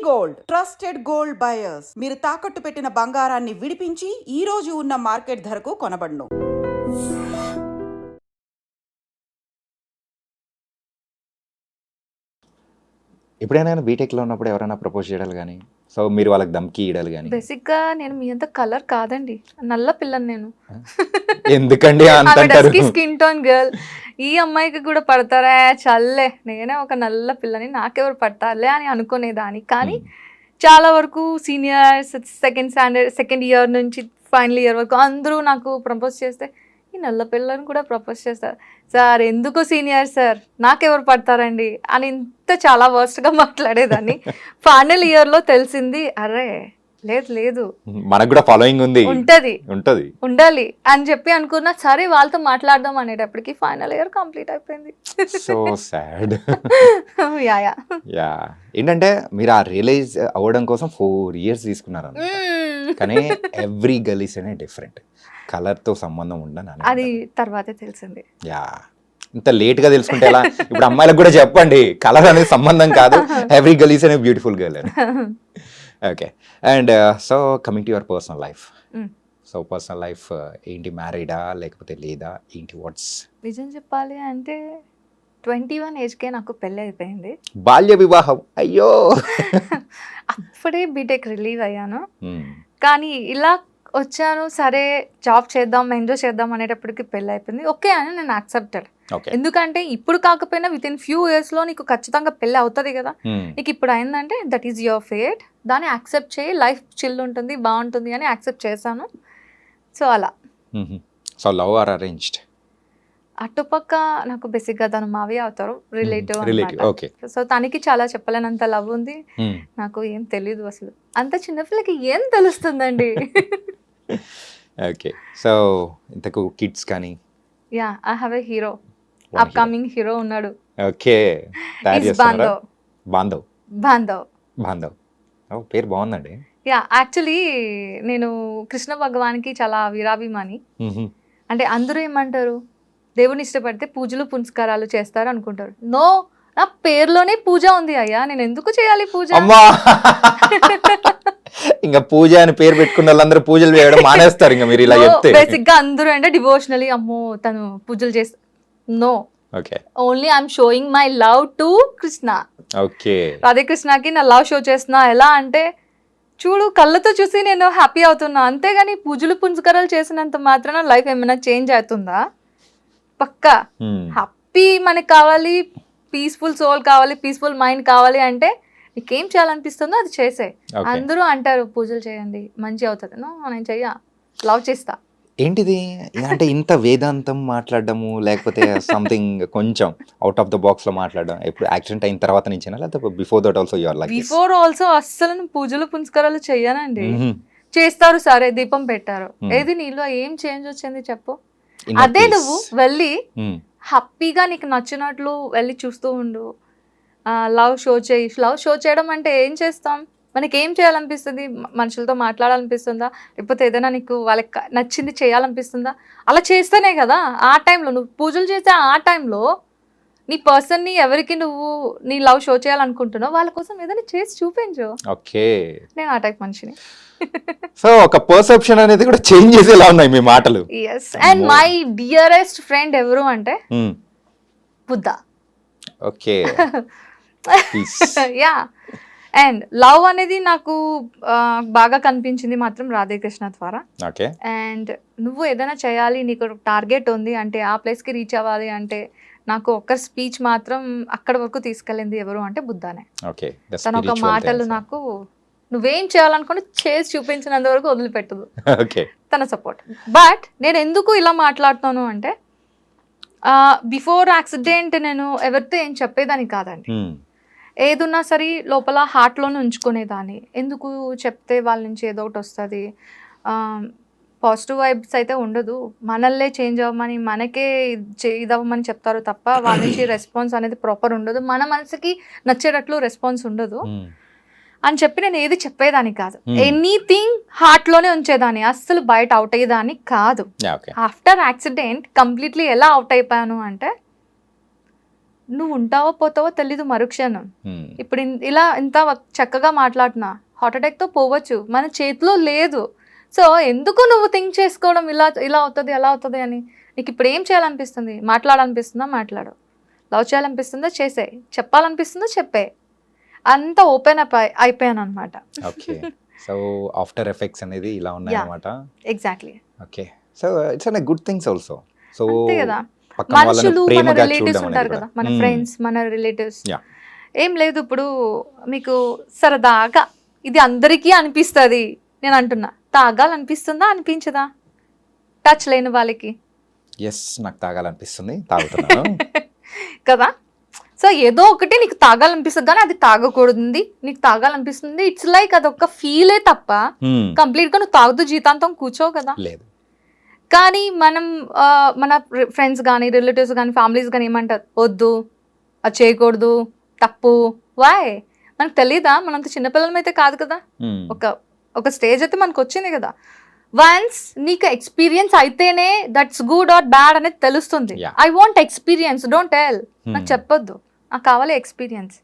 Gold trusted gold buyers. మీరు తాకట్టు పెట్టిన బంగారాన్ని విడిపించి ఈ రోజు ఉన్న మార్కెట్ ధరకు కొనబడును. ఎప్పుడైనా బీటెక్లో ఉన్నప్పుడు ఎవరైనా ప్రపోజ్ చేయడాలు కానీ సో మీరు వాళ్ళకి దమ్కి ఇయ్యడాలు కానీ బేసిక్గా నేను మీ అంత కలర్ కాదండి, నల్ల పిల్లని నేను. ఎందుకండి అంత అంటారు? Skin tone girl. ఈ అమ్మాయికి కూడా పడతారా చల్లే, నేనే ఒక నల్ల పిల్లని, నాకెవరు పడతారులే అని అనుకునేదాన్ని. కానీ చాలా వరకు సీనియర్స్ సెకండ్ ఇయర్ నుంచి ఫైనల్ ఇయర్ వరకు అందరూ నాకు ప్రపోజ్ చేస్తే ఈ నల్ల పిల్లని కూడా ప్రపోజ్ చేస్తారు. సార్ ఎందుకు సీనియర్ సార్, నాకెవరు పడతారండి అని ఇంత చాలా వర్స్ట్గా మాట్లాడేదాన్ని. ఫైనల్ ఇయర్లో తెలిసింది, అరే లేదు లేదు మనకు కూడా ఫాలోయింగ్ ఉంది, ఉండాలి అని చెప్పి అనుకున్నా. సరే వాళ్ళతో మాట్లాడదాం అనేటప్పటికి ఫైనల్ ఇయర్ కంప్లీట్ అయిపోయింది. So sad. యా ఏంటంటే మీరు ఆ రియలైజ్ అవ్వడం కోసం 4 years తీసుకున్నారు. కానీ ఎవ్రీ గర్ల్ ఈస్ డిఫరెంట్, కలర్తో సంబంధం ఉండని అది తర్వాతే తెలిసింది. యా ఇంత లేట్గా తెలుసుకుంటే ఎలా? ఇప్పుడు అమ్మాయిలకు కూడా చెప్పండి, కలర్ అనేది సంబంధం కాదు, every girl is beautiful girl అని. Okay, and so coming to your personal life. So personal life ఏంటి, మ్యారీడా లేకపోతే లేదా ఏంటి, వాట్స్? నిజం చెప్పాలి అంటే 21 ఏజ్కే నాకు పెళ్ళి అయిపోయింది. బాల్య వివాహం, అయ్యో. అప్పుడే బీటెక్ రిలీవ్ అయ్యాను. కానీ ఇలా వచ్చాను, సరే జాబ్ చేద్దాం ఎంజాయ్ చేద్దాం అనేటప్పటికి పెళ్ళి అయిపోయింది. ఓకే అని నేను యాక్సెప్టెడ్. ఎందుకంటే ఇప్పుడు కాకపోయినా విత్ ఇన్ ఫ్యూ ఇయర్స్లో నీకు ఖచ్చితంగా పెళ్ళి అవుతుంది కదా. నీకు ఇప్పుడు అయిందంటే దట్ ఈస్ యువర్ ఫేట్, దాన్ని యాక్సెప్ట్ చేయి, లైఫ్ చిల్ ఉంటుంది బాగుంటుంది అని యాక్సెప్ట్ చేశాను. సో అలా. So love or arranged? అటుపక్క నాకు బేసిక్గా తను మావి అవుతారు, రిలేటివ్. ఓకే. సో తనకి చాలా చెప్పలేనంత లవ్ ఉంది, నాకు ఏం తెలీదు అసలు. అంత చిన్నపిల్లకి ఏం తెలుస్తుందండి. ఓకే, సో ఇంతకు కిడ్స్ కానీ? Yeah, I have a hero, upcoming hero ఉన్నాడు. ఓకే, బాంధవ్. ఓ పేరు బాగుందండి. యా, యాక్చువల్లీ నేను కృష్ణ భగవాన్కి చాలా వీరాభిమాని. అంటే అందరూ ఏమంటారు, దేవుని ఇష్టపడితే పూజలు పునస్కారాలు చేస్తారు అనుకుంటారు. నో, నా పేరులోనే పూజ ఉంది అయ్యా, నేను ఎందుకు చేయాలి పూజ? ఇంకా పూజ అని పేరు పెట్టుకున్న వాళ్ళందరూ పూజలు చేయడం మానేస్తారు. ఇంకా మీరు ఇలా చెప్తే బేసిక్ గా అందరూ అంటే డివోషనలీ, అమ్మో తను పూజలు చేస్తారు. No, only I'm showing my love to Krishna. Okay, Radhe కృష్ణకి నా లవ్ షో చేస్తున్నా. ఎలా అంటే చూడు, కళ్ళతో చూసి నేను హ్యాపీ అవుతున్నా, అంతేగాని పూజలు పునస్కారాలు చేసినంత మాత్రాన లైఫ్ ఏమైనా చేంజ్ అవుతుందా? పక్కా హ్యాపీ మనకి కావాలి, పీస్ఫుల్ సోల్ కావాలి, పీస్ఫుల్ మైండ్ కావాలి అంటే నీకేం చేయాలనిపిస్తుందో అది చేసే. అందరూ అంటారు పూజలు చేయండి మంచి అవుతుంది. నో, నేను చెయ్య, లవ్ చేస్తా. ఏంటిది అంటే ఇంత వేదాంతం మాట్లాడడము, లేకపోతే సంథింగ్ కొంచెం అవుట్ ఆఫ్ ద బాక్స్ లో మాట్లాడడం ఎప్పుడు యాక్సిడెంట్ అయిన తర్వాత నుంచేనా, లేకపోతే before that also your like? Before also అస్సలు పూజలు పునస్కారాలు చెయ్యనండి. చేస్తారు, సరే దీపం పెట్టారు, ఏది నీలో ఏం చేంజ్ వచ్చింది చెప్పు? అదే నువ్వు వెళ్ళి హ్యాపీగా నీకు నచ్చినట్లు వెళ్ళి చూస్తూ ఉండు, లవ్ షో చేయి. లవ్ షో చేయడం అంటే ఏం చేస్తాం, మనకి ఏం చేయాలనిపిస్తుంది? మనుషులతో మాట్లాడాలనిపిస్తుందా, లేకపోతే ఏదైనా నీకు వాళ్ళకి నచ్చింది చేయాలనిపిస్తుందా? అలా చేస్తేనే కదా. ఆ టైంలో నువ్వు పూజలు చేసే ఆ టైంలో నీ పర్సన్ని ఎవరికి నువ్వు నీ లవ్ షో చేయాలనుకుంటున్నావు వాళ్ళ కోసం ఏదైనా చేసి చూపించు. ఓకే, నేను ఆ టైప్ మనిషిని. సో ఒక పర్సెప్షన్ అనేది కూడా చేంజ్ చేసేలా ఉన్నాయి మీ మాటలు. yes, and my dearest friend ఎవరు అంటే Buddha. Okay, yeah, and love అనేది నాకు బాగా కనిపించింది మాత్రం రాధాకృష్ణ ద్వారా. ఓకే, అండ్ నువ్వు ఏదైనా చేయాలి, నీకు టార్గెట్ ఉంది అంటే, ఆ ప్లేస్కి రీచ్ అవ్వాలి అంటే, నాకు ఒక్క స్పీచ్ మాత్రం అక్కడ వరకు తీసుకెళ్ళింది ఎవరు అంటే బుద్ధానే. తన ఒక మాటలు నాకు నువ్వేం చేయాలనుకుని చేసి చూపించినంత వరకు వదిలిపెట్టదు తన సపోర్ట్. బట్ నేను ఎందుకు ఇలా మాట్లాడుతాను అంటే, బిఫోర్ యాక్సిడెంట్ నేను ఎవరితో ఏం చెప్పేదాన్ని కాదండి. ఏదున్నా సరే లోపల హార్ట్లోనే ఉంచుకునేదాన్ని. ఎందుకు చెప్తే వాళ్ళ నుంచి ఏదో ఒకటి వస్తుంది, పాజిటివ్ వైబ్స్ అయితే ఉండదు. మనల్లే చేంజ్ అవ్వమని, మనకే ఇదవ్వమని చెప్తారు తప్ప వాళ్ళ నుంచి రెస్పాన్స్ అనేది ప్రాపర్ ఉండదు, మన మనసుకి నచ్చేటట్లు రెస్పాన్స్ ఉండదు అని చెప్పి నేను ఏది చెప్పేదాన్ని కాదు. ఎనీథింగ్ హార్ట్లోనే ఉంచేదాన్ని, అస్సలు బయట అవుట్ అయ్యేదాన్ని కాదు. ఆఫ్టర్ యాక్సిడెంట్ కంప్లీట్లీ ఎలా అవుట్ అయిపోయాను అంటే, నువ్వు ఉంటావో పోతావో తెలీదు మరుక్షణం. ఇప్పుడు ఇలా ఇంత చక్కగా మాట్లాడుతున్నా, హార్ట్ అటాక్తో పోవచ్చు, మన చేతిలో లేదు. సో ఎందుకు నువ్వు థింక్ చేసుకోవడం ఇలా అవుతుంది అలా అవుతుంది అని? నీకు ఇప్పుడు ఏం చేయాలనిపిస్తుంది? మాట్లాడాలనిపిస్తుందా? మాట్లాడు. లవ్ చేయాలనిపిస్తుందా? చేసే. చెప్పాలనిపిస్తుందా? చెప్పే. అంత ఓపెన్ అప్ అయిపోయాను అనమాట. ఓకే, సో ఆఫ్టర్ ఎఫెక్ట్స్ అనేది ఇలా ఉన్నాయన్నమాట. Exactly. Okay, so it's an good things also. So అంతే కదా, మనుషులు మన రిలేటివ్స్ ఉంటారు కదా, మన ఫ్రెండ్స్, మన రిలేటివ్స్. ఏం లేదు, ఇప్పుడు మీకు సరదాగా ఇది అందరికీ అనిపిస్తుంది, నేను అంటున్నా, తాగాలనిపిస్తుందా? అనిపించదా? టచ్ లేని వాళ్ళకి. ఎస్, నాకు తాగాలనిపిస్తుంది, తాగుతున్నాను కదా. సో ఏదో ఒకటి నీకు తాగాలనిపిస్తుంది, కానీ అది తాగకూడదు. నీకు తాగాలనిపిస్తుంది, ఇట్స్ లైక్ అదొక ఫీలే తప్ప కంప్లీట్గా నువ్వు తాగుతూ జీతాంతం కూర్చోవు కదా. లేదు. కానీ మనం మన ఫ్రెండ్స్ కానీ, రిలేటివ్స్ కానీ, ఫ్యామిలీస్ కానీ ఏమంటారు, వద్దు, అది చేయకూడదు, తప్పు. వాయ్? మనకు తెలీదా? మనంత చిన్నపిల్లలం అయితే కాదు కదా. ఒక స్టేజ్ అయితే మనకు వచ్చింది కదా. వన్స్ నీకు ఎక్స్పీరియన్స్ అయితేనే దట్స్ గుడ్ ఆర్ బ్యాడ్ అనేది తెలుస్తుంది. I want experience, don't tell. నాకు చెప్పొద్దు, నాకు కావాలి ఎక్స్పీరియన్స్.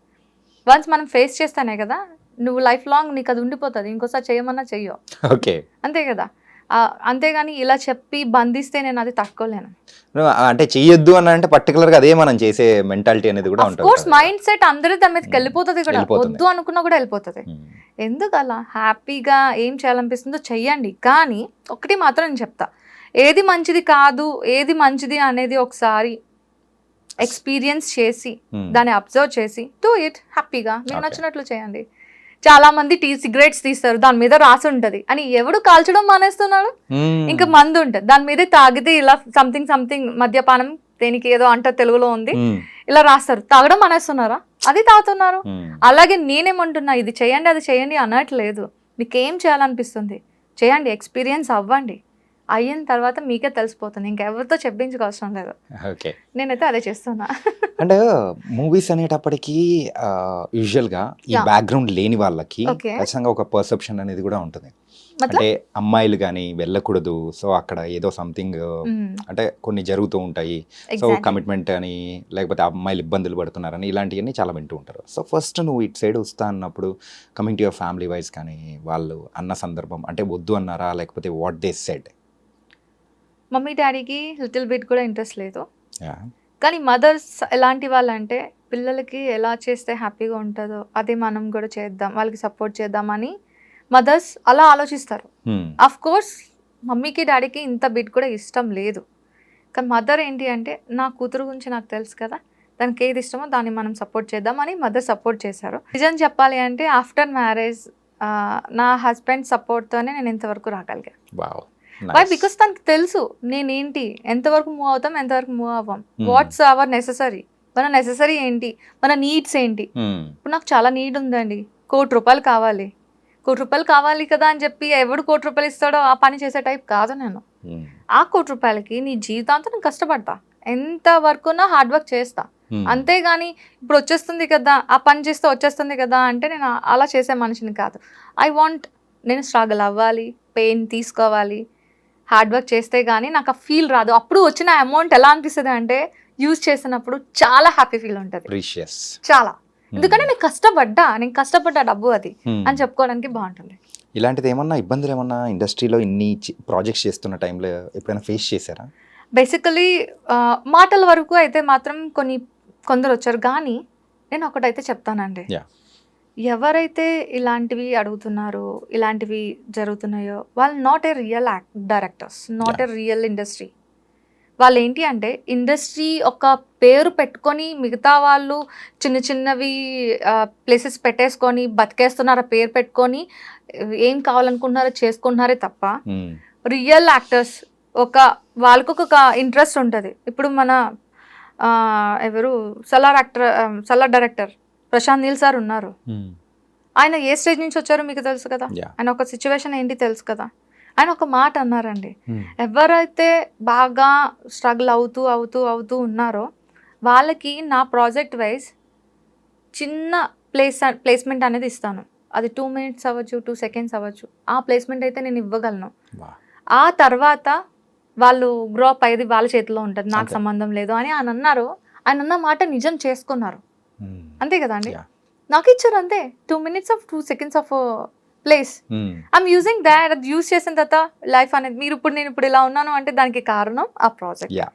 వన్స్ మనం ఫేస్ చేస్తానే కదా నువ్వు లైఫ్ లాంగ్ నీకు అది ఉండిపోతుంది. ఇంకోసారి చేయమన్నా చెయ్యో. ఓకే, అంతే కదా. అంతేగాని ఇలా చెప్పి బంధిస్తే నేను అది తట్టుకోలేను. అంటే చెయ్యొద్దు అని అంటే పర్టికులర్ గా అదే మనం చేసే మెంటాలిటీ అనేది కూడా ఉంటుంది. కోర్స్ మైండ్ సెట్ అందరి దాని మీదకి వెళ్ళిపోతుంది కూడా. వద్దు అనుకున్నా కూడా వెళ్ళిపోతుంది. ఎందుకు అలా? హ్యాపీగా ఏం చేయాలనిపిస్తుందో చెయ్యండి. కానీ ఒకటి మాత్రం నేను చెప్తా, ఏది మంచిది కాదు, ఏది మంచిది అనేది ఒకసారి ఎక్స్పీరియన్స్ చేసి దాన్ని అబ్జర్వ్ చేసి డూ ఇట్ హ్యాపీగా. మీకు నచ్చినట్లు చేయండి. చాలా మంది సిగరెట్స్ తీస్తారు, దాని మీద రాసి ఉంటది అని ఎవడు కాల్చడం మానేస్తున్నాడు. ఇంకా మందు ఉంటది, దాని మీద తాగితే ఇలా సంథింగ్ మద్యపానం, దేనికి ఏదో అంట తెలుగులో ఉంది, ఇలా రాస్తారు. తాగడం మానేస్తున్నారా? అది తాగుతున్నారు. అలాగే నేనేమంటున్నా, ఇది చేయండి అది చేయండి అనట్లేదు. మీకు ఏం చేయాలనిపిస్తుంది చేయండి, ఎక్స్పీరియన్స్ అవ్వండి. అయిన తర్వాత మీకే తెలిసిపోతుంది, ఇంకెవరితో చెప్పించుకోవసరం లేదు. ఓకే, నేనైతే అదే చేస్తున్నా. అంటే మూవీస్ అనేటప్పటికీ యూజువల్గా ఈ బ్యాక్గ్రౌండ్ లేని వాళ్ళకి ఖచ్చితంగా ఒక పర్సెప్షన్ అనేది కూడా ఉంటుంది. అంటే అమ్మాయిలు కానీ వెళ్ళకూడదు, సో అక్కడ ఏదో సంథింగ్ అంటే కొన్ని జరుగుతూ ఉంటాయి, సో కమిట్మెంట్ అని, లేకపోతే అమ్మాయిలు ఇబ్బందులు పడుతున్నారని, ఇలాంటివన్నీ చాలా వింటూ ఉంటారు. సో ఫస్ట్ నువ్వు ఇటు సైడ్ వస్తా అన్నప్పుడు coming to your family wise కానీ వాళ్ళు అన్న సందర్భం అంటే వద్దు అన్నారా, లేకపోతే వాట్ దే సెడ్? మమ్మీ డాడీకి లిటిల్ బిట్ కూడా ఇంట్రెస్ట్ లేదు. కానీ మదర్స్ ఎలాంటి వాళ్ళంటే, పిల్లలకి ఎలా చేస్తే హ్యాపీగా ఉంటుందో అదే మనం కూడా చేద్దాం, వాళ్ళకి సపోర్ట్ చేద్దామని మదర్స్ అలా ఆలోచిస్తారు. అఫ్ కోర్స్ మమ్మీకి డాడీకి ఇంత బిట్ కూడా ఇష్టం లేదు. కానీ మదర్ ఏంటి అంటే, నా కూతురు గురించి నాకు తెలుసు కదా, దానికి ఏది ఇష్టమో దాన్ని మనం సపోర్ట్ చేద్దామని మదర్ సపోర్ట్ చేశారు. నిజం చెప్పాలి అంటే ఆఫ్టర్ మ్యారేజ్ నా హస్బెండ్ సపోర్ట్తోనే నేను ఇంతవరకు రాగలిగాను. వై? బికాస్ తనకి తెలుసు నేనేంటి, ఎంతవరకు మూవ్ అవుతాం, ఎంతవరకు మూవ్ అవ్వం, వాట్స్ అవర్ నెససరీ, మన నెససరీ ఏంటి, మన నీడ్స్ ఏంటి. ఇప్పుడు నాకు చాలా నీడ్ ఉందండి, ₹1,00,00,000 కావాలి, ₹1,00,00,000 కావాలి కదా అని చెప్పి ఎవడు ₹1,00,00,000 ఇస్తాడో ఆ పని చేసే టైప్ కాదు నేను. ఆ ₹1,00,00,000కి నీ జీవితాంతం నేను కష్టపడతా, ఎంత వర్క్ ఉన్నా హార్డ్ వర్క్ చేస్తా. అంతేగాని ఇప్పుడు వచ్చేస్తుంది కదా, ఆ పని చేస్తే వచ్చేస్తుంది కదా అంటే నేను అలా చేసే మనిషిని కాదు. ఐ వాంట్, నేను స్ట్రగుల్ అవ్వాలి, పెయిన్ తీసుకోవాలి, హార్డ్ వర్క్ చేస్తే కానీ నాకు ఆ ఫీల్ రాదు. అప్పుడు వచ్చిన అమౌంట్ ఎలా అనిపిస్తుంది అంటే, యూజ్ చేసినప్పుడు చాలా హ్యాపీ ఫీల్ ఉంటుంది, చాలా. ఎందుకంటే నేను కష్టపడ్డా డబ్బు అది అని చెప్పుకోవడానికి బాగుంటుంది. ఇలాంటిది ఏమన్నా ఇబ్బందులు ఏమన్నా ఇండస్ట్రీలో ఇన్ని ప్రాజెక్ట్స్ చేస్తున్న టైంలో ఎప్పుడైనా ఫేస్ చేశారా? బేసికలీ మాటల వరకు అయితే మాత్రం కొందరు వచ్చారు. కానీ నేను ఒకటైతే చెప్తానండి, ఎవరైతే ఇలాంటివి అడుగుతున్నారో, ఇలాంటివి జరుగుతున్నాయో, వాళ్ళు not a real directors, not a real industry. వాళ్ళు ఏంటి అంటే, ఇండస్ట్రీ ఒక పేరు పెట్టుకొని మిగతా వాళ్ళు చిన్న చిన్నవి ప్లేసెస్ పెట్టేసుకొని బతికేస్తున్నారు, ఆ పేరు పెట్టుకొని ఏం కావాలనుకుంటున్నారో చేసుకుంటున్నారే తప్ప రియల్ యాక్టర్స్ వాళ్ళకు ఒక ఇంట్రెస్ట్ ఉంటుంది. ఇప్పుడు మన ఎవరు సలార్ డైరెక్టర్ ప్రశాంత్ నీల్ సార్ ఉన్నారు. ఆయన ఏ స్టేజ్ నుంచి వచ్చారో మీకు తెలుసు కదా, ఆయన ఒక సిచ్యువేషన్ ఏంటి తెలుసు కదా. ఆయన ఒక మాట అన్నారండి, ఎవరైతే బాగా స్ట్రగుల్ అవుతూ ఉన్నారో వాళ్ళకి నా ప్రాజెక్ట్ వైజ్ చిన్న ప్లేస్మెంట్ అనేది ఇస్తాను. అది 2 minutes అవ్వచ్చు, 2 seconds అవ్వచ్చు. ఆ ప్లేస్మెంట్ అయితే నేను ఇవ్వగలను. ఆ తర్వాత వాళ్ళు గ్రో అప్ అయ్యేది వాళ్ళ చేతిలో ఉంటుంది, నాకు సంబంధం లేదు అని ఆయన అన్నారు. ఆయన అన్న మాట నిజం చేసుకున్నారు. Hmm. అంతే కదా అండి, Yeah. నాకు ఇచ్చారు అంతే 2 minutes of 2 seconds of place. Hmm. I'm using that, అది యూజ్ చేసిన తర్వాత లైఫ్ అనేది నేను ఇప్పుడు ఇలా ఉన్నాను అంటే దానికి కారణం ఆ ప్రాజెక్ట్. Yeah.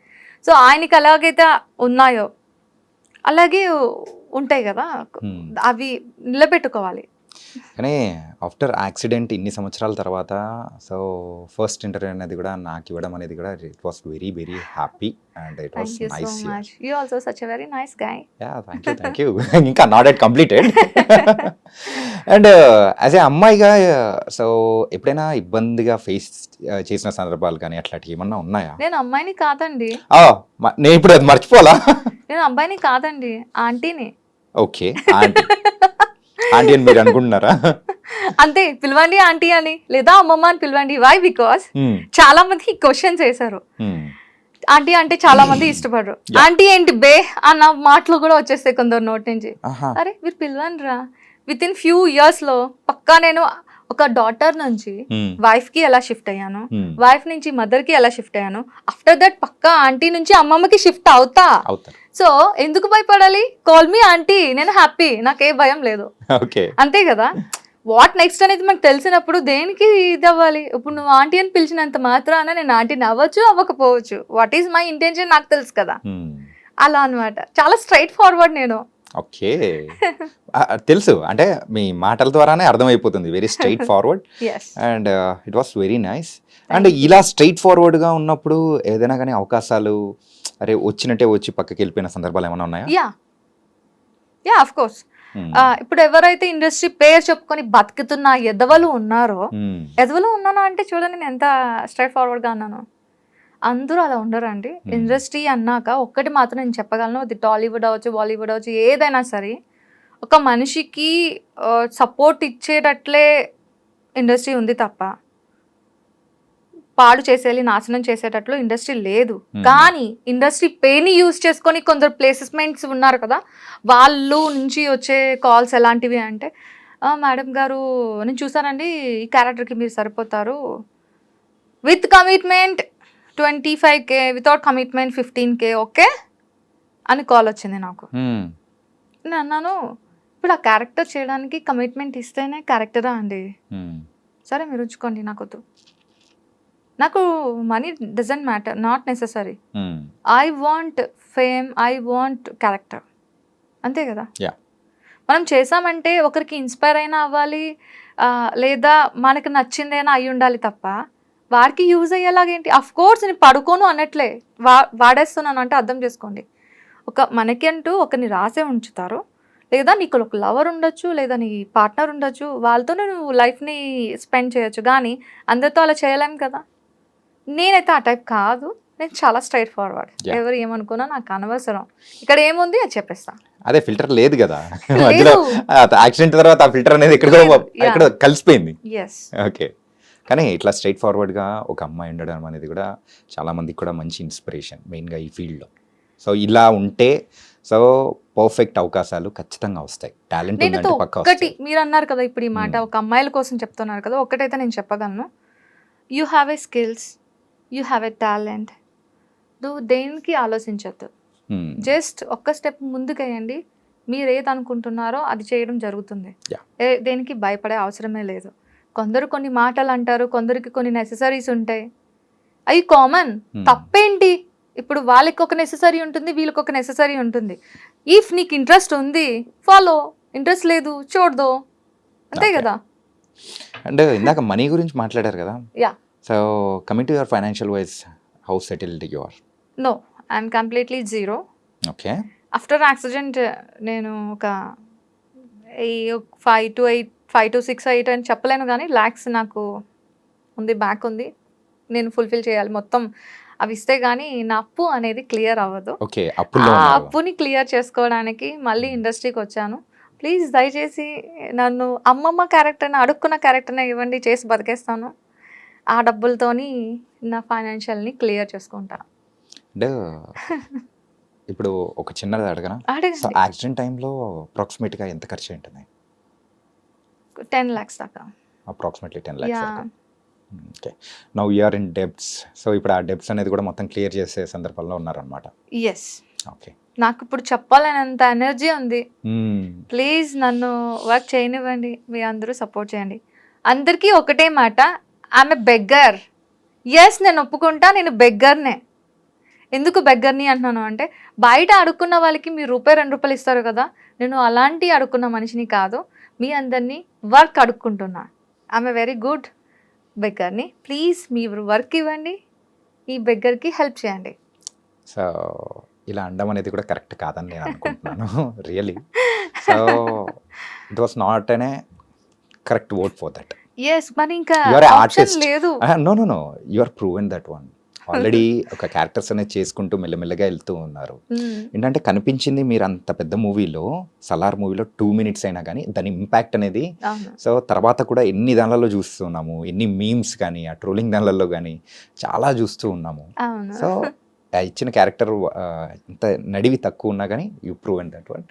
సో ఆయనకి ఎలాగైతే ఉన్నాయో అలాగే ఉంటాయి కదా, Hmm. అవి నిలబెట్టుకోవాలి. కానీ ఆఫ్టర్ యాక్సిడెంట్ ఇన్ని సంవత్సరాల తర్వాత సో ఫస్ట్ ఇంటర్వ్యూ అనేది కూడా నాకు ఇవ్వడం అనేది కూడా it was very very happy and it was thank you so nice. Much, you also such a very nice guy. Yeah thank you ఇంకా not at completed. And as a అమ్మాయిగా so ఎప్పుడైనా ఇబ్బందిగా ఫేస్ చేసిన సందర్భాలు కానీ అట్లాంటివి ఏమన్నా ఉన్నాయా? నేను అమ్మాయిని కాదండి, నేను ఇప్పుడు అది మర్చిపోవాలా? నేను అబ్బాయిని కాదండి, ఆంటీని. ఓకే, ఆంటీ ఆంటీ అని మీరు అనుకుంటున్నారా? అంతే, పిలవండి ఆంటీ అని లేదా అమ్మమ్మ అని పిలవండి. వై? Because Hmm. చాలా మంది క్వశ్చన్స్ వేశారు. Hmm. ఆంటీ అంటే చాలా మంది ఇష్టపడరు. ఆంటీ ఏంటి బే అన్న మాటలు కూడా వచ్చేస్తాయి కొందరు నోటి నుంచి. ఆహా. అరే మీరు పిలవండి రా. విత్ ఇన్ ఫ్యూ ఇయర్స్ లో పక్కా నేను ఒక డాటర్ నుంచి Hmm. వైఫ్ కి ఎలా షిఫ్ట్ అయ్యాను, Hmm. వైఫ్ నుంచి మదర్ కి ఎలా షిఫ్ట్ అయ్యాను, ఆఫ్టర్ దట్ పక్కా ఆంటీ నుంచి అమ్మమ్మకి షిఫ్ట్ అవుతా. అవుతారు. సో ఎందుకు భయపడాలి? కాల్ మీ ఆంటీ, నేను హ్యాపీ, నాకే భయం లేదు. ఓకే. అంతే కదా. వాట్ నెక్స్ట్ అనేది మనకు తెలిసినప్పుడు దేనికి ఇది అవ్వాలి? ఇప్పుడు నువ్వు ఆంటీ అని పిలిచినంత మాత్రాన నేను ఆంటీని అవ్వచ్చు అవ్వకపోవచ్చు. వాట్ ఈస్ మై ఇంటెన్షన్ నాకు తెలుసు కదా. Hmm. అలా అన్నమాట, చాలా స్ట్రైట్ ఫార్వర్డ్ నేను. ఓకే. తెలుసు, అంటే మీ మాటల ద్వారానే అర్థమైపోతుంది, very straightforward. Yes, and it was very nice. And ఇలా స్ట్రైట్ ఫార్వర్డ్గా ఉన్నప్పుడు ఏదైనా కానీ అవకాశాలు అరే వచ్చినట్టే వచ్చి పక్కకి వెళ్ళిపోయిన సందర్భాలు ఏమైనా ఉన్నాయా? Yeah of course. ఇప్పుడు ఎవరైతే ఇండస్ట్రీ పేరు చెప్పుకొని బతుకుతున్న ఎదవలు ఉన్నారో, ఎదవలు ఉన్నాను అంటే చూడండి నేను ఎంత స్ట్రైట్ ఫార్వర్డ్ గా అన్నాను. అందరూ అలా ఉండరండి. ఇండస్ట్రీ అన్నాక ఒక్కటి మాత్రం నేను చెప్పగలను, అది టాలీవుడ్ అవ్వచ్చు, బాలీవుడ్ అవ్వచ్చు, ఏదైనా సరే ఒక మనిషికి సపోర్ట్ ఇచ్చేటట్లే ఇండస్ట్రీ ఉంది తప్ప పాడు చేసేయాలి, నాశనం చేసేటట్లు ఇండస్ట్రీ లేదు. కానీ ఇండస్ట్రీ పేని యూజ్ చేసుకొని కొందరు ప్లేసెస్మెంట్స్ ఉన్నారు కదా, వాళ్ళు నుంచి వచ్చే కాల్స్ ఎలాంటివి అంటే, మేడం గారు నేను చూసానండి ఈ క్యారెక్టర్కి మీరు సరిపోతారు, with commitment 25K, without commitment 15K, okay అని కాల్ వచ్చింది నాకు. నేను అన్నాను, ఇప్పుడు ఆ క్యారెక్టర్ చేయడానికి కమిట్మెంట్ ఇస్తేనే క్యారెక్టరా అండి? సరే మీరు ఉంచుకోండి, నాకొద్దు, నాకు money doesn't matter, not necessary. I want fame, I want character, అంతే కదా. మనం చేసామంటే ఒకరికి ఇన్స్పైర్ అయినా అవ్వాలి, లేదా మనకి నచ్చిందైనా అయి ఉండాలి తప్ప వారికి యూజ్ అయ్యేలాగేంటి. అఫ్ కోర్స్ నేను పడుకోను అనట్లే, వాడేస్తున్నాను అంటే అర్థం చేసుకోండి. మనకి అంటూ ఒకరిని రాసే ఉంచుతారు, లేదా నీకు ఒక లవర్ ఉండొచ్చు, లేదా నీ పార్ట్నర్ ఉండొచ్చు, వాళ్ళతోనే నువ్వు లైఫ్ని స్పెండ్ చేయొచ్చు. కానీ అందరితో అలా చేయలేం కదా. నేనైతే ఆ టైప్ కాదు, నేను చాలా స్ట్రైట్ ఫార్వర్డ్. ఎవరు ఏమనుకున్నా నాకు అనవసరం, ఇక్కడ ఏముంది అది చెప్పేస్తా. అదే ఫిల్టర్ లేదు కదా లేదు. యాక్సిడెంట్ తర్వాత ఆ ఫిల్టర్ అనేది ఎక్కడ కలిసిపోయింది. ఎస్. ఓకే. కానీ ఇట్లా స్ట్రైట్ ఫార్వర్డ్గా ఒక అమ్మాయి ఉండడం అనేది కూడా చాలా మందికి కూడా మంచి ఇన్స్పిరేషన్, మెయిన్గా ఈ ఫీల్డ్లో. సో ఇలా ఉంటే సో పర్ఫెక్ట్ అవకాశాలు ఖచ్చితంగా వస్తాయి. టాలెంట్ ఉందంటే పక్కా ఒకటి వస్తాయి. మీరు అన్నారు కదా ఇప్పుడు ఈ మాట, ఒక అమ్మాయిల కోసం చెప్తున్నారు కదా, ఒకటైతే నేను చెప్పగలను, you have a skills, you have a talent, నువ్వు దేనికి ఆలోచించద్దు, జస్ట్ ఒక్క స్టెప్ ముందుకేయండి. మీరు ఏది అనుకుంటున్నారో అది చేయడం జరుగుతుంది. దేనికి భయపడే అవసరమే లేదు. కొందరు కొన్ని మాటలు అంటారు, కొందరికి కొన్ని నెససరీస్ ఉంటాయి, అవి కామన్, తప్పేంటి. ఇప్పుడు వాళ్ళకి ఒక నెససరీ ఉంటుంది, వీళ్ళకి ఒక నెససరీ ఉంటుంది. ఇఫ్ నీకు ఇంట్రెస్ట్ ఉంది ఫాలో, ఇంట్రెస్ట్ లేదు చూడదు, అంతే కదా. అండ్ ఇందాక మనీ గురించి మాట్లాడారు కదా. Yeah. So coming to your financial wise, how settled you are? No, I'm completely zero. Okay. After accident నేను ఒక 5 to 6, 8 అని చెప్పలేను, కానీ ల్యాక్స్ నాకు ఉంది, బ్యాక్ ఉంది, నేను ఫుల్ఫిల్ చేయాలి మొత్తం. అవి ఇస్తే కానీ నా అప్పు అనేది క్లియర్ అవ్వదు. ఓకే. ఆ అప్పుని క్లియర్ చేసుకోవడానికి మళ్ళీ ఇండస్ట్రీకి వచ్చాను. ప్లీజ్ దయచేసి నన్ను అమ్మమ్మ క్యారెక్టర్ని, అడుక్కున్న క్యారెక్టర్ని ఇవ్వండి, చేసి బతికేస్తాను. ఆ డబ్బులతోని నా ఫైనాన్షియల్ని క్లియర్ చేసుకుంటా. అంటే ఇప్పుడు ఒక చిన్నది అడగనా? సో యాక్సిడెంట్ టైంలో అప్రాక్సిమేట్గా ఎంత ఖర్చు ఉంటుంది? 10 lakhs దాకా. అప్రాక్సిమేట్లీ 10 lakhs దాకా. Okay. Now you are in debts. So ఇప్పుడు ఆ డెబ్ట్స్ అనేది కూడా మొత్తం క్లియర్ చేసే సందర్భంలో ఉన్నారనమాట. ఎస్. ఓకే. నాకు ఇప్పుడు చెప్పాలనేంత ఎనర్జీ ఉంది. ప్లీజ్ నన్ను వర్క్ చేయనివ్వండి, మీ అందరూ సపోర్ట్ చేయండి. అందరికీ ఒకటే మాట, ఆమె బెగ్గర్. ఎస్, నేను ఒప్పుకుంటా, నేను బెగ్గర్నే. ఎందుకు బెగ్గర్ని అంటున్నాను అంటే, బయట అడుక్కున్న వాళ్ళకి మీరు ₹2 ఇస్తారు కదా, నేను అలాంటి అడుక్కున్న మనిషిని కాదు, మీ అందరినీ వర్క్ అడుక్కుంటున్నా. ఆమె వెరీ గుడ్ బెగ్గర్ని. ప్లీజ్ మీరు వర్క్ ఇవ్వండి, ఈ బెగ్గర్కి హెల్ప్ చేయండి. సో ఇలా అనడం అనేది కూడా కరెక్ట్ కాదని నేను అనుకుంటున్నాను really. So it was not అనే correct word for that. Yes, మరి ఇంకా యు ఆర్ ఆప్షన్ ఆర్టిస్ట్. లేదు. No you are proven that one. Already ఒక క్యారెక్టర్స్ అనేది చేసుకుంటూ మెల్లమెల్లగా వెళ్తూ ఉన్నారు. ఏంటంటే కనిపించింది మీరు అంత పెద్ద మూవీలో, సలార్ మూవీలో 2 minutes అయినా కానీ దాని ఇంపాక్ట్ అనేది. అవును. సో తర్వాత కూడా ఎన్ని దానిలలో చూస్తున్నాము, ఎన్ని మీమ్స్ కానీ ఆ ట్రోలింగ్ దానిలలో కానీ చాలా చూస్తూ ఉన్నాము. అవును. సో ఆ ఇచ్చిన క్యారెక్టర్ ఇంత నడివి తక్కువ ఉన్నా కానీ you prove and that one.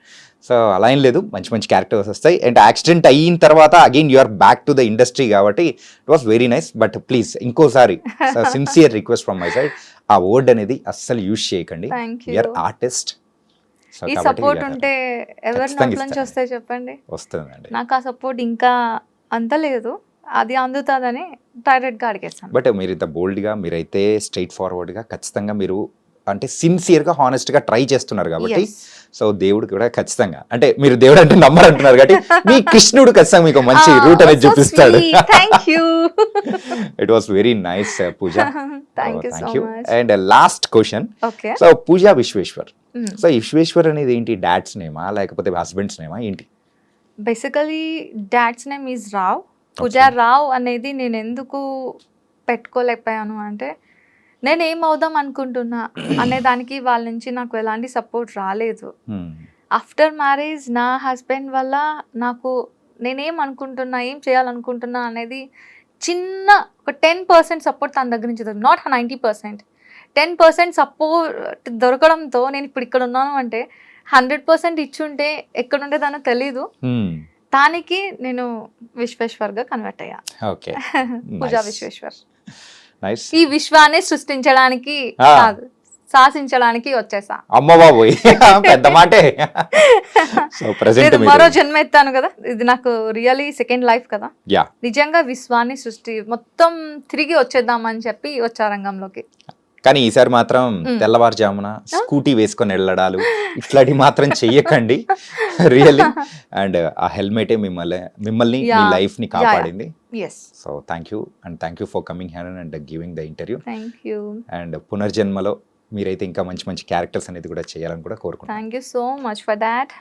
So అలా ఏం లేదు, మంచి మంచి క్యారెక్టర్స్ వస్తాయి. అండ్ యాక్సిడెంట్ అయిన తర్వాత again you are back to the industry కాబట్టి it was very nice. But please ఇంకోసారి sincere request from my side, ఆ వర్డ్ అనేది అస్సలు యూజ్ చేయకండి. Thank you. You're artist. ఈ సపోర్ట్ ఉంటే ఎవరి నోట్ల నుంచి వస్తాయి చెప్పండి. వస్తుందండి. నాకు ఆ సపోర్ట్ ఇంకా అంత లేదు, అది అందుతుందని డైరెక్ట్గా అడిగేస్తాను. బట్ మీరు ఇంత బోల్డ్గా, మీరైతే స్ట్రైట్ ఫార్వర్డ్గా ఖచ్చితంగా మీరు అంటే సిన్సియర్గా హానెస్ట్గా ట్రై చేస్తున్నారు కాబట్టి, సో దేవుడు కూడా ఖచ్చితంగా, అంటే మీరు దేవుడు అంటే నమ్మరు అంటున్నారు కాబట్టి మీ కృష్ణుడు ఖచ్చితంగా మీకు మంచి రూట్ అనేది చూపిస్తాడు. It was very nice Pooja. Thank you so much. And last question. Okay. So Pooja Vishweshwar. So Vishweshwar అనేది ఏంటి, డాడ్స్ నేమా లేకపోతే హస్బెండ్స్ నేమా ఏంటి? Basically dad's name is Rao. Pooja Rao అనేది నేను ఎందుకు పెట్టుకోలేకపోయాను అంటే, నేను ఏం అవుదాం అనుకుంటున్నా అనే దానికి వాళ్ళ నుంచి నాకు ఎలాంటి సపోర్ట్ రాలేదు. ఆఫ్టర్ మ్యారేజ్ నా హస్బెండ్ వల్ల నాకు నేనేం అనుకుంటున్నా, ఏం చేయాలనుకుంటున్నా అనేది చిన్న ఒక 10% సపోర్ట్ తన దగ్గర నుంచి దొరికింది. నాట్ 90%, 10% సపోర్ట్ దొరకడంతో నేను ఇప్పుడు ఇక్కడ ఉన్నాను. అంటే 100% ఇచ్చుంటే ఎక్కడుండేదానో తెలీదు. దానికి నేను విశ్వేశ్వర్గా కన్వర్ట్ అయ్యా. ఓకే. పూజా విశ్వేశ్వర్. నైస్. ఈ విశ్వాన్ని సృష్టించడానికి కాదు, శాసించడానికి వచ్చేసా. అమ్మ బాబోయ్, పెద్ద మాటే. సో ప్రెజెంట్ మరో జన్మ ఎత్తాను కదా, ఇది నాకు రియలీ సెకండ్ లైఫ్ కదా. యా. నిజంగా విశ్వాన్ని మొత్తం తిరిగి వచ్చేద్దామని చెప్పి వచ్చా రంగంలోకి. కానీ ఈసారి మాత్రం తెల్లవారుజామున స్కూటీ వేసుకొని వెళ్ళడాలు ఇట్లాంటివి మాత్రం చెయ్యకండి రియల్లీ. అండ్ ఆ హెల్మెటే మిమ్మల్ని మీ లైఫ్ ని కాపాడింది. So thank you and thank you for coming here and giving the interview. Thank you. And పునర్జన్మలో మీరైతే ఇంకా మంచి మంచి క్యారెక్టర్స్ అనేది కూడా చేయాలని కూడా కోరుకుంటున్నాను. Thank you so much for that.